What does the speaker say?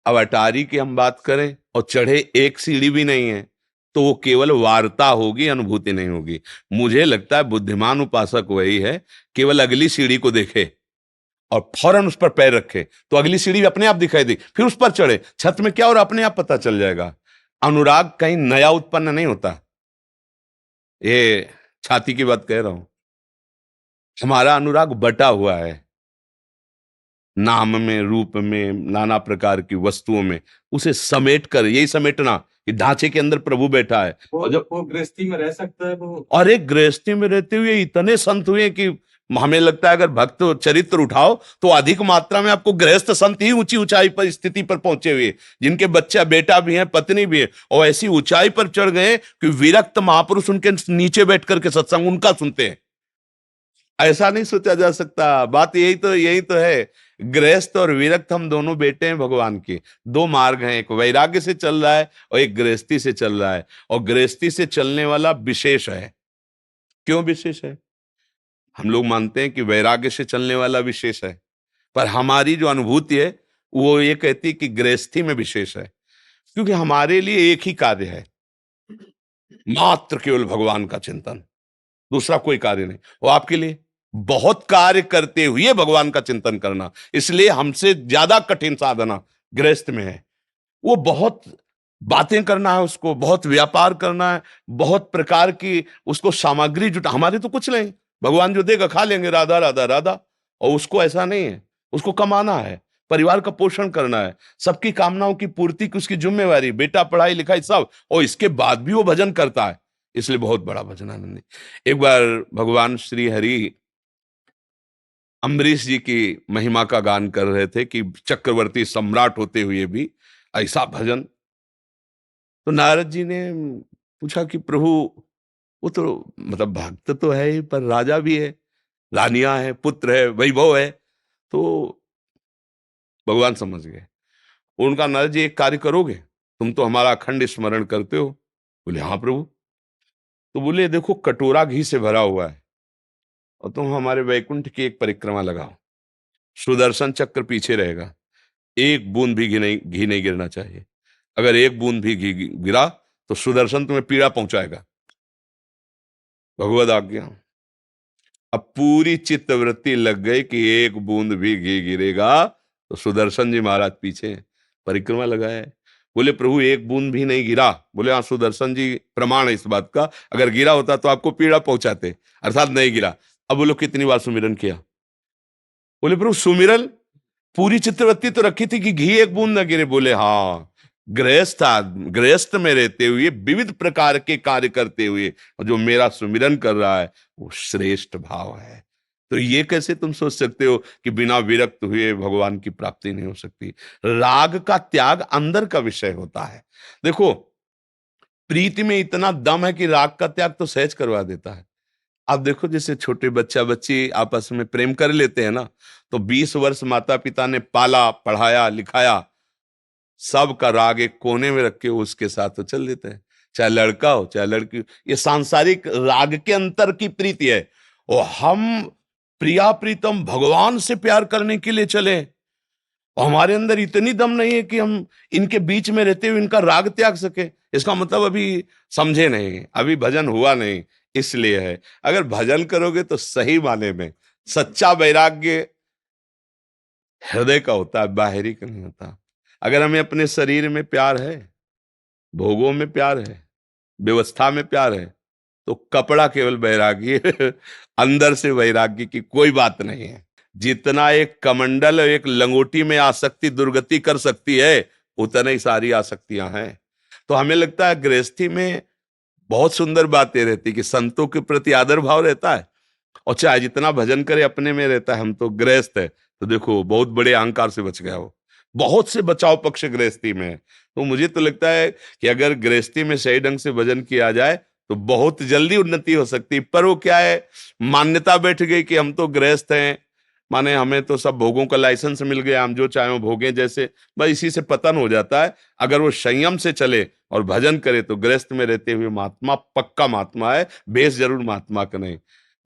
अब अटारी की हम बात करें और चढ़े एक सीढ़ी भी नहीं है, तो वो केवल वार्ता होगी, अनुभूति नहीं होगी। मुझे लगता है बुद्धिमान उपासक वही है, केवल अगली सीढ़ी को देखे और फौरन उस पर पैर रखे तो अगली सीढ़ी अपने आप दिखाई दी, फिर उस पर चढ़े, छत में क्या और अपने आप पता चल जाएगा। अनुराग कहीं नया उत्पन्न नहीं होता। ये छाती की बात कह रहा हूं। हमारा अनुराग बटा हुआ है, नाम में, रूप में, नाना प्रकार की वस्तुओं में, उसे समेट कर, यही समेटना कि ढांचे के अंदर प्रभु बैठा है। और जब वो गृहस्थी में रह सकता है वो, और एक गृहस्थी में रहते हुए इतने संत हुए कि हमें लगता है अगर भक्त चरित्र उठाओ तो अधिक मात्रा में आपको गृहस्थ संत ही ऊंची ऊंचाई पर, स्थिति पर पहुंचे हुए, जिनके बच्चा बेटा भी है, पत्नी भी है, और ऐसी ऊंचाई पर चढ़ गए कि विरक्त महापुरुष उनके नीचे बैठ करके सत्संग उनका सुनते हैं। ऐसा नहीं सोचा जा सकता। बात यही तो है। गृहस्थ और विरक्त हम दोनों बेटे हैं भगवान के। दो मार्ग हैं, एक वैराग्य से चल रहा है और एक गृहस्थी से चल रहा है। और गृहस्थी से चलने वाला विशेष है। क्यों विशेष है? हम लोग मानते हैं कि वैराग्य से चलने वाला विशेष है, पर हमारी जो अनुभूति है वो ये कहती है कि गृहस्थी में विशेष है। क्योंकि हमारे लिए एक ही कार्य है, मात्र केवल भगवान का चिंतन, दूसरा कोई कार्य नहीं। वो आपके लिए बहुत कार्य करते हुए भगवान का चिंतन करना, इसलिए हमसे ज्यादा कठिन साधना गृहस्थ में है। वो बहुत बातें करना है, उसको बहुत व्यापार करना है, बहुत प्रकार की उसको सामग्री जुटा। हमारे तो कुछ नहीं, भगवान जो देगा खा लेंगे, राधा राधा राधा। और उसको ऐसा नहीं है, उसको कमाना है, परिवार का पोषण करना है, सबकी कामनाओं की पूर्ति की उसकी जिम्मेवारी, बेटा पढ़ाई लिखाई सब, और इसके बाद भी वो भजन करता है, इसलिए बहुत बड़ा भजनानंदी। एक बार भगवान श्री हरि अम्बरीश जी की महिमा का गान कर रहे थे कि चक्रवर्ती सम्राट होते हुए भी ऐसा भजन। तो नारद जी ने पूछा कि प्रभु, वो तो मतलब भक्त तो है ही, पर राजा भी है, रानियां है, पुत्र है, वैभव है। तो भगवान समझ गए। उनका, नारद जी एक कार्य करोगे, तुम तो हमारा अखंड स्मरण करते हो। बोले हाँ प्रभु। तो बोले देखो, कटोरा घी से भरा हुआ है और तुम हमारे वैकुंठ की एक परिक्रमा लगाओ, सुदर्शन चक्र पीछे रहेगा, एक बूंद भी घी नहीं गिरना चाहिए। अगर एक बूंद भी घी गिरा तो सुदर्शन तुम्हें पीड़ा पहुंचाएगा। भगवद आज्ञा। अब पूरी चित्तवृत्ति लग गई कि एक बूंद भी घी गिरेगा तो सुदर्शन जी महाराज पीछे हैं, परिक्रमा लगाए। बोले प्रभु एक बूंद भी नहीं गिरा। बोले हाँ, सुदर्शन जी प्रमाण है इस बात का, अगर गिरा होता तो आपको पीड़ा पहुंचाते, अर्थात नहीं गिरा। अब बोलो कितनी बार सुमिरन किया? बोले प्रभु सुमिरन पूरी चित्रवृत्ति तो रखी थी कि घी एक बूंद न गिरे। बोले हाँ, गृहस्थ में रहते हुए विविध प्रकार के कार्य करते हुए जो मेरा सुमिरन कर रहा है वो श्रेष्ठ भाव है। तो ये कैसे तुम सोच सकते हो कि बिना विरक्त हुए भगवान की प्राप्ति नहीं हो सकती? राग का त्याग अंदर का विषय होता है। देखो, प्रीति में इतना दम है कि राग का त्याग तो सहज करवा देता है। आप देखो, जैसे छोटे बच्चा बच्ची आपस में प्रेम कर लेते हैं ना, तो 20 वर्ष माता पिता ने पाला पढ़ाया लिखाया, सब का राग एक कोने में रख के उसके साथ तो चल देते हैं, चाहे लड़का हो चाहे लड़की हो। ये सांसारिक राग के अंतर की प्रीति है। और हम प्रिया प्रीतम भगवान से प्यार करने के लिए चले, और हमारे अंदर इतनी दम नहीं है कि हम इनके बीच में रहते हुए इनका राग त्याग सके। इसका मतलब अभी समझे नहीं, अभी भजन हुआ नहीं, इसलिए है। अगर भजन करोगे तो सही माने में सच्चा वैराग्य हृदय का होता है, बाहरी का नहीं होता। अगर हमें अपने शरीर में प्यार है, भोगों में प्यार है, व्यवस्था में प्यार है, तो कपड़ा केवल वैराग्य अंदर से वैराग्य की कोई बात नहीं है। जितना एक कमंडल और एक लंगोटी में आसक्ति दुर्गति कर सकती है, उतना ही सारी आसक्तियां हैं। तो हमें लगता है गृहस्थी में बहुत सुंदर बातें रहती कि संतों के प्रति आदर भाव रहता है, और चाहे जितना भजन करे अपने में रहता है, हम तो गृहस्थ है। तो देखो, बहुत बड़े अहंकार से बच गया वो, बहुत से बचाव पक्ष गृहस्थी में है। तो मुझे तो लगता है कि अगर गृहस्थी में सही ढंग से भजन किया जाए तो बहुत जल्दी उन्नति हो सकती है। पर वो क्या है, मान्यता बैठ गई कि हम तो गृहस्थ हैं, माने हमें तो सब भोगों का लाइसेंस मिल गया, हम जो चाहे भोगें जैसे, बस इसी से पतन हो जाता है। अगर वो संयम से चले और भजन करे तो गृहस्थ में रहते हुए महात्मा पक्का महात्मा है, बेस जरूर महात्मा का नहीं।